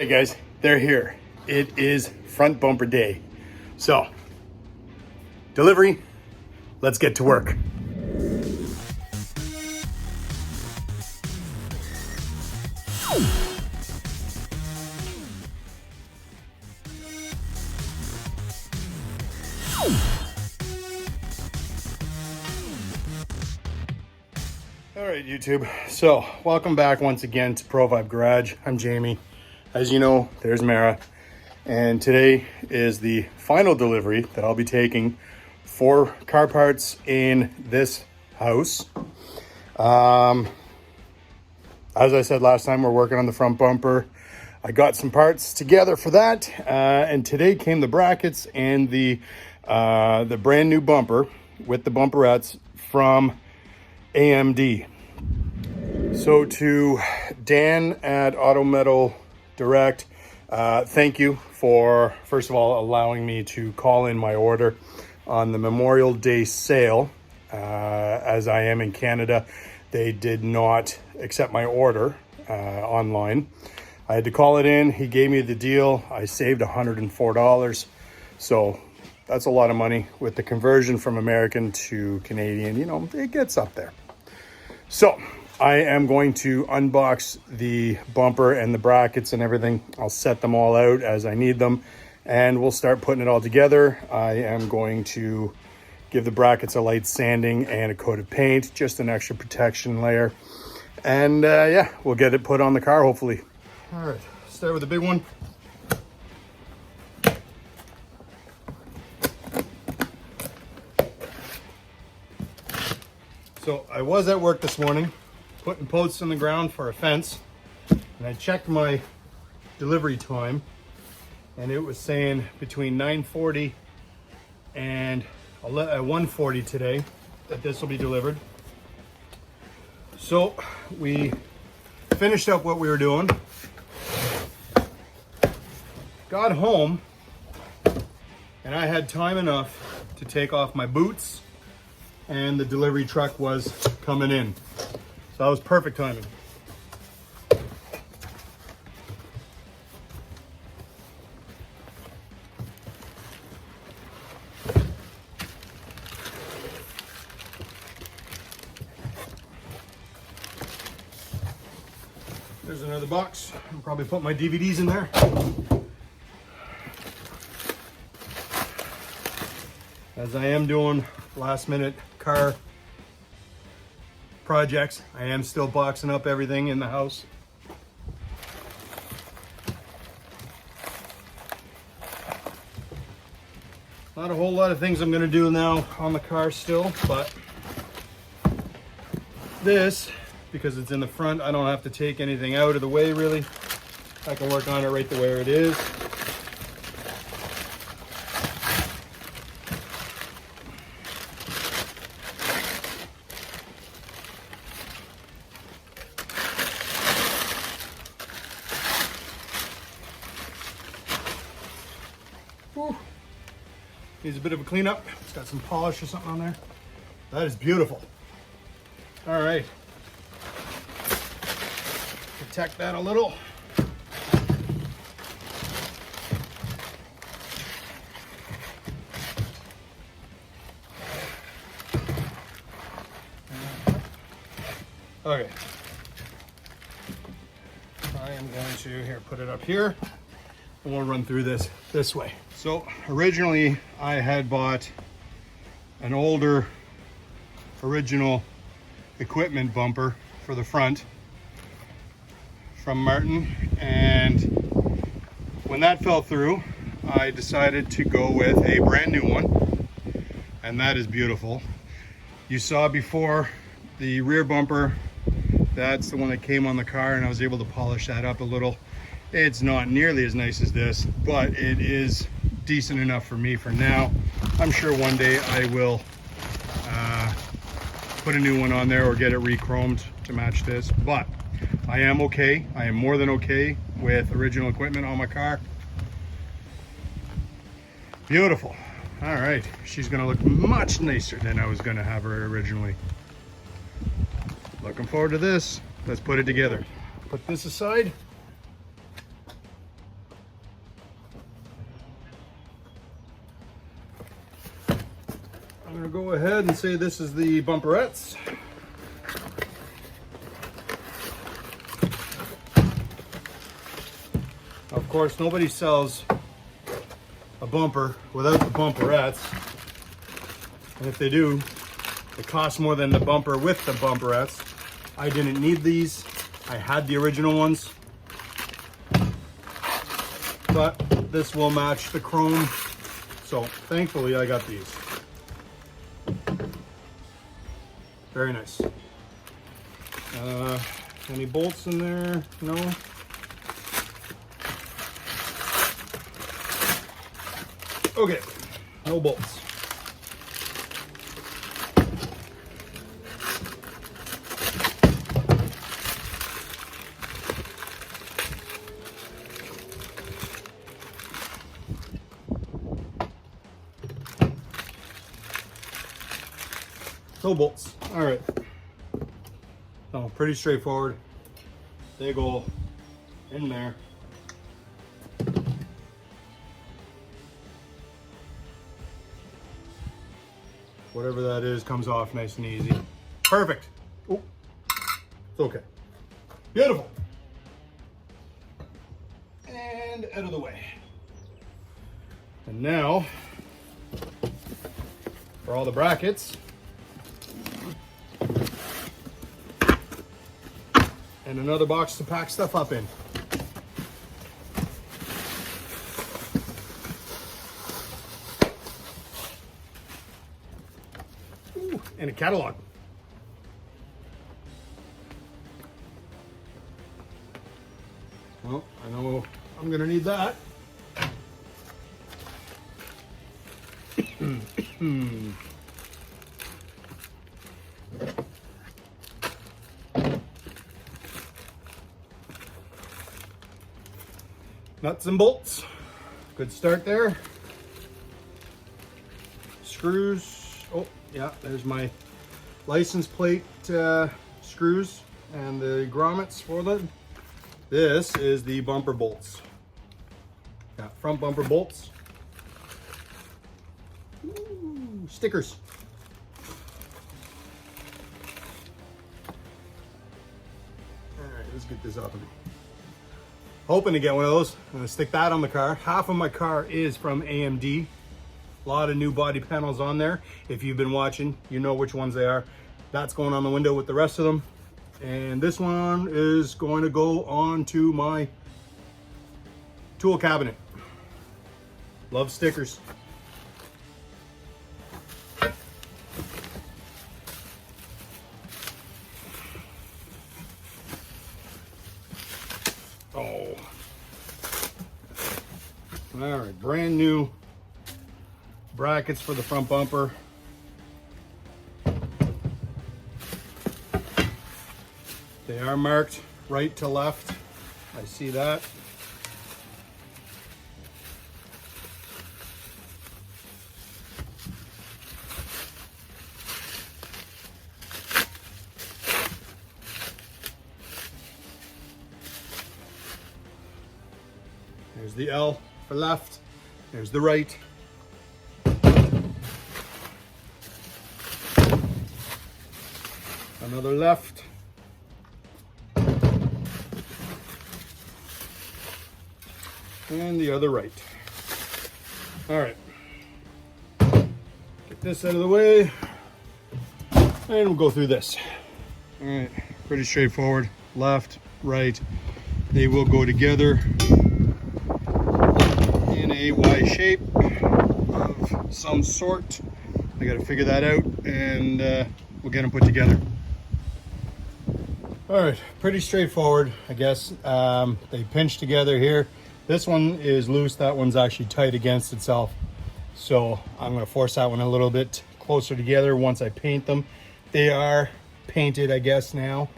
Hey guys, they're here. It is front bumper day. So, delivery, let's get to work. All right, YouTube. So, welcome back once again to Pro Vibe Garage. I'm Jamie. As you know, there's Mara. And today is the final delivery that I'll be taking for car parts in this house. As I said last time, we're working on the front bumper. I got some parts together for that. And today came the brackets and the brand new bumper with the bumperettes from AMD. So to Dan at Auto Metal Direct, thank you for, first of all, allowing me to call in my order on the Memorial Day sale. As I am in Canada, they did not accept my order online. I had to call it in. He gave me the deal. I saved $104. So that's a lot of money. With the conversion from American to Canadian, you know, it gets up there. So I am going to unbox the bumper and the brackets and everything. I'll set them all out as I need them and we'll start putting it all together. I am going to give the brackets a light sanding and a coat of paint, just an extra protection layer. And yeah, we'll get it put on the car hopefully. All right, start with the big one. So I was at work this morning, putting posts on the ground for a fence, and I checked my delivery time, and it was saying between 9:40 and 1:40 today that this will be delivered. So we finished up what we were doing, got home, and I had time enough to take off my boots, and the delivery truck was coming in. So that was perfect timing. There's another box. I'll probably put my DVDs in there. As I am doing last minute car projects, I am still boxing up everything in the house. Not a whole lot of things I'm going to do now on the car still, but this, because it's in the front, I don't have to take anything out of the way really. I can work on it right the way it is. Whew. Needs a bit of a cleanup. It's got some polish or something on there. That is beautiful. All right. Protect that a little. Okay. I am going to here put it up here, and we'll run through this way. So originally I had bought an older original equipment bumper for the front from Martin, and when that fell through, I decided to go with a brand new one, and that is beautiful. You saw before the rear bumper, that's the one that came on the car, and I was able to polish that up a little. It's not nearly as nice as this, but it is decent enough for me for now. I'm sure one day I will put a new one on there or get it re-chromed to match this, but I am okay. I am more than okay with original equipment on my car. Beautiful. All right, she's gonna look much nicer than I was gonna have her originally. Looking forward to this. Let's put it together. Put this aside. I'm gonna go ahead and say this is the bumperettes. Of course, nobody sells a bumper without the bumperettes. And if they do, it costs more than the bumper with the bumperettes. I didn't need these. I had the original ones. But this will match the chrome. So thankfully I got these. Very nice. Any bolts in there? No. Okay, no bolts. No bolts. All right. So pretty straightforward. They go in there. Whatever that is comes off nice and easy. Perfect. Oh, it's okay. Beautiful. And out of the way. And now, for all the brackets, and another box to pack stuff up in. Ooh, and a catalog. Well, I know I'm gonna need that. Nuts and bolts. Good start there. Screws. Oh, yeah, there's my license plate screws and the grommets for them. This is the bumper bolts. Got front bumper bolts. Ooh, stickers. All right, let's get this up. Hoping to get one of those. I'm gonna stick that on the car. Half of my car is from AMD. A lot of new body panels on there. If you've been watching, you know which ones they are. That's going on the window with the rest of them. And this one is going to go onto my tool cabinet. Love stickers. Oh. All right, brand new brackets for the front bumper. They are marked right to left. I see that. There's the L for left. There's the right. Another left. And the other right. All right. Get this out of the way. And we'll go through this. All right, pretty straightforward. Left, right. They will go together in a Y shape of some sort. I got to figure that out, and we'll get them put together. All right, pretty straightforward, I guess. They pinch together here. This one is loose. That one's actually tight against itself. So I'm going to force that one a little bit closer together once I paint them. They are painted, I guess, now.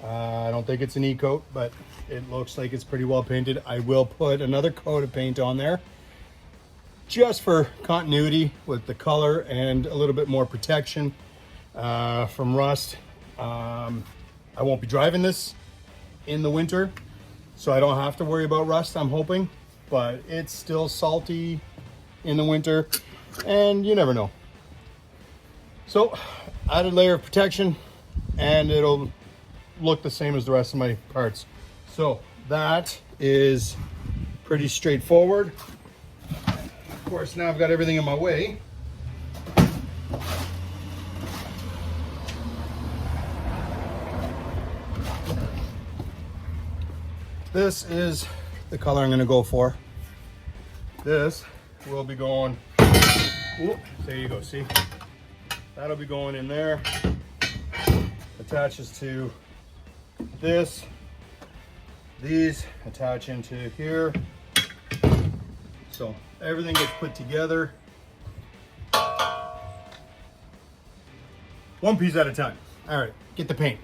I don't think it's an e-coat, but it looks like it's pretty well painted. I will put another coat of paint on there just for continuity with the color and a little bit more protection from rust. I won't be driving this in the winter, so I don't have to worry about rust, I'm hoping, but it's still salty in the winter, and you never know. So added layer of protection, and it'll look the same as the rest of my parts. So that is pretty straightforward. Of course, now I've got everything in my way. This is the color I'm going to go for. This will be going, whoop, there you go, see? That'll be going in there. Attaches to this. These attach into here. So everything gets put together. One piece at a time. All right, get the paint.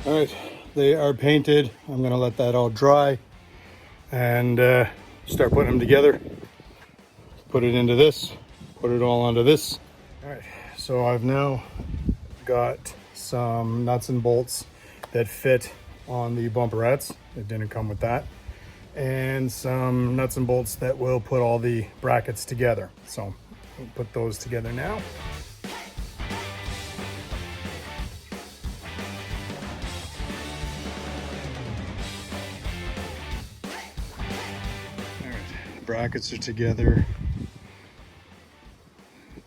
All right, they are painted. I'm gonna let that all dry and start putting them together. Put it into this, put it all onto this. All right, so I've now got some nuts and bolts that fit on the bumperettes. It didn't come with that. And some nuts and bolts that will put all the brackets together. So we'll put those together now. All right, the brackets are together.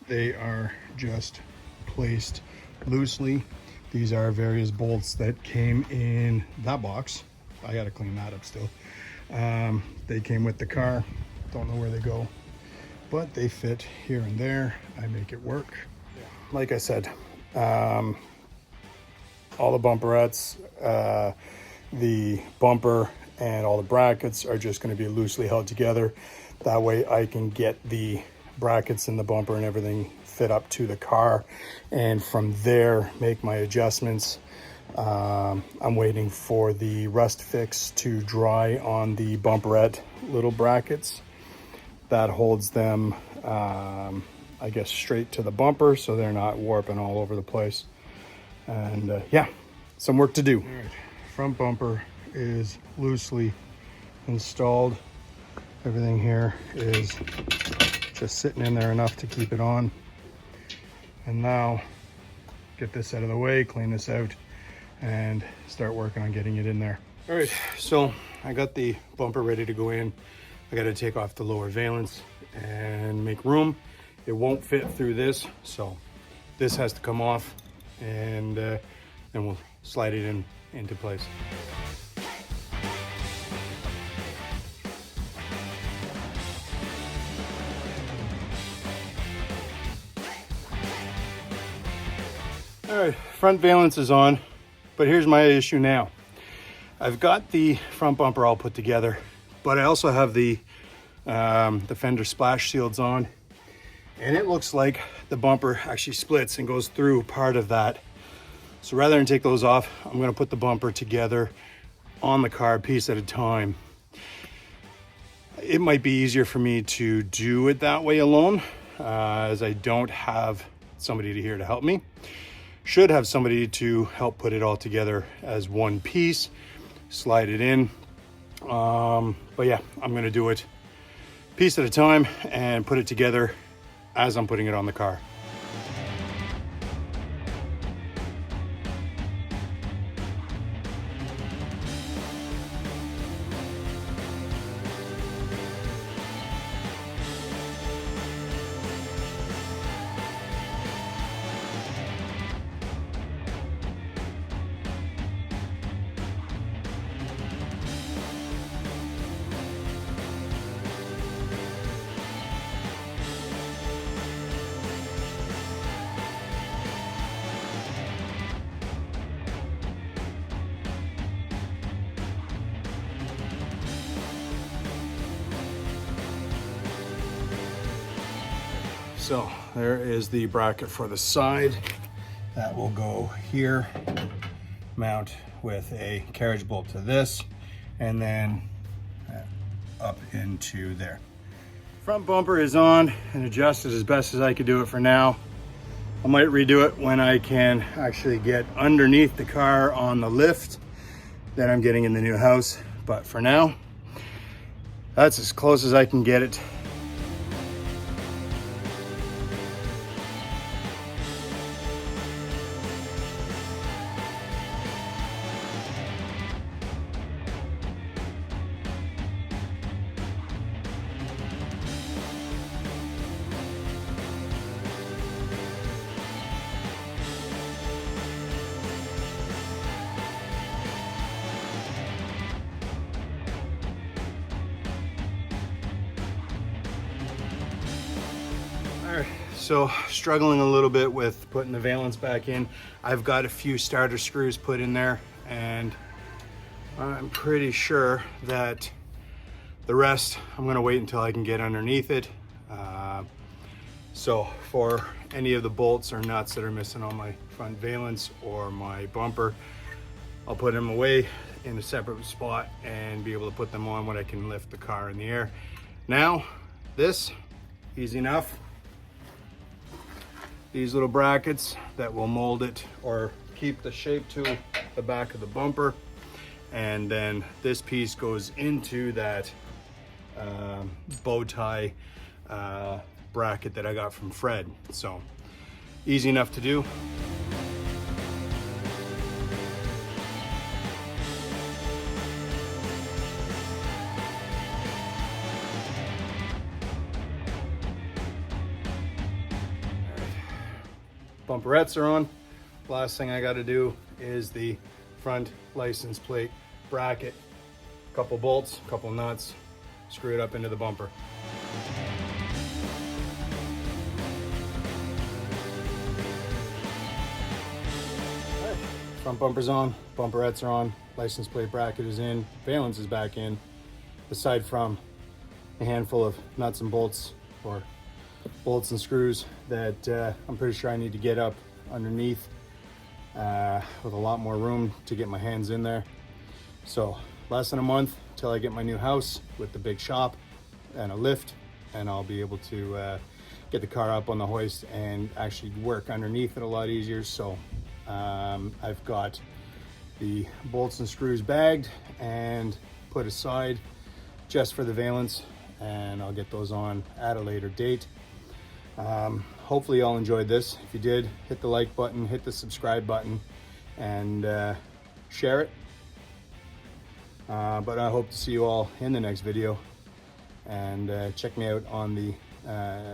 They are just placed loosely. These are various bolts that came in that box. I gotta clean that up still. They came with the car. Don't know where they go, but they fit here and there. I make it work. Like I said, all the bumperettes, the bumper and all the brackets are just gonna be loosely held together. That way I can get the brackets and the bumper and everything fit up to the car, and from there make my adjustments. I'm waiting for the rust fix to dry on the bumperette little brackets. That holds them, I guess, straight to the bumper so they're not warping all over the place. And yeah, some work to do. All right, front bumper is loosely installed. Everything here is just sitting in there enough to keep it on. And now get this out of the way, clean this out, and start working on getting it in there. All right, so I got the bumper ready to go in. I got to take off the lower valance and make room. It won't fit through this, so this has to come off, and then we'll slide it into place. All right, front valance is on, but here's my issue now. I've got the front bumper all put together, but I also have the fender splash shields on, and it looks like the bumper actually splits and goes through part of that. So rather than take those off, I'm gonna put the bumper together on the car piece at a time. It might be easier for me to do it that way alone, as I don't have somebody here to help me. Should have somebody to help put it all together as one piece, slide it in. But yeah, I'm gonna do it piece at a time and put it together as I'm putting it on the car. So there is the bracket for the side. That will go here, mount with a carriage bolt to this, and then up into there. Front bumper is on and adjusted as best as I could do it for now. I might redo it when I can actually get underneath the car on the lift that I'm getting in the new house. But for now, that's as close as I can get it. Alright, so struggling a little bit with putting the valence back in. I've got a few starter screws put in there, and I'm pretty sure that the rest I'm going to wait until I can get underneath it. So for any of the bolts or nuts that are missing on my front valence or my bumper, I'll put them away in a separate spot and be able to put them on when I can lift the car in the air. Now, this, easy enough. These little brackets that will mold it or keep the shape to the back of the bumper. And then this piece goes into that bow tie bracket that I got from Fred. So easy enough to do. Bumperettes are on. Last thing I got to do is the front license plate bracket. A couple bolts, a couple nuts, screw it up into the bumper. Right. Front bumper's on, bumperettes are on, license plate bracket is in, valence is back in, aside from a handful of nuts and bolts, or bolts and screws that I'm pretty sure I need to get up underneath with a lot more room to get my hands in there. So less than a month till I get my new house with the big shop and a lift, and I'll be able to get the car up on the hoist and actually work underneath it a lot easier. So I've got the bolts and screws bagged and put aside just for the valence, and I'll get those on at a later date. Hopefully you all enjoyed this. If you did, hit the like button, hit the subscribe button, and share it. But I hope to see you all in the next video. And check me out on the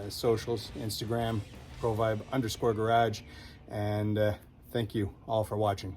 socials, Instagram, ProVibe_garage. And thank you all for watching.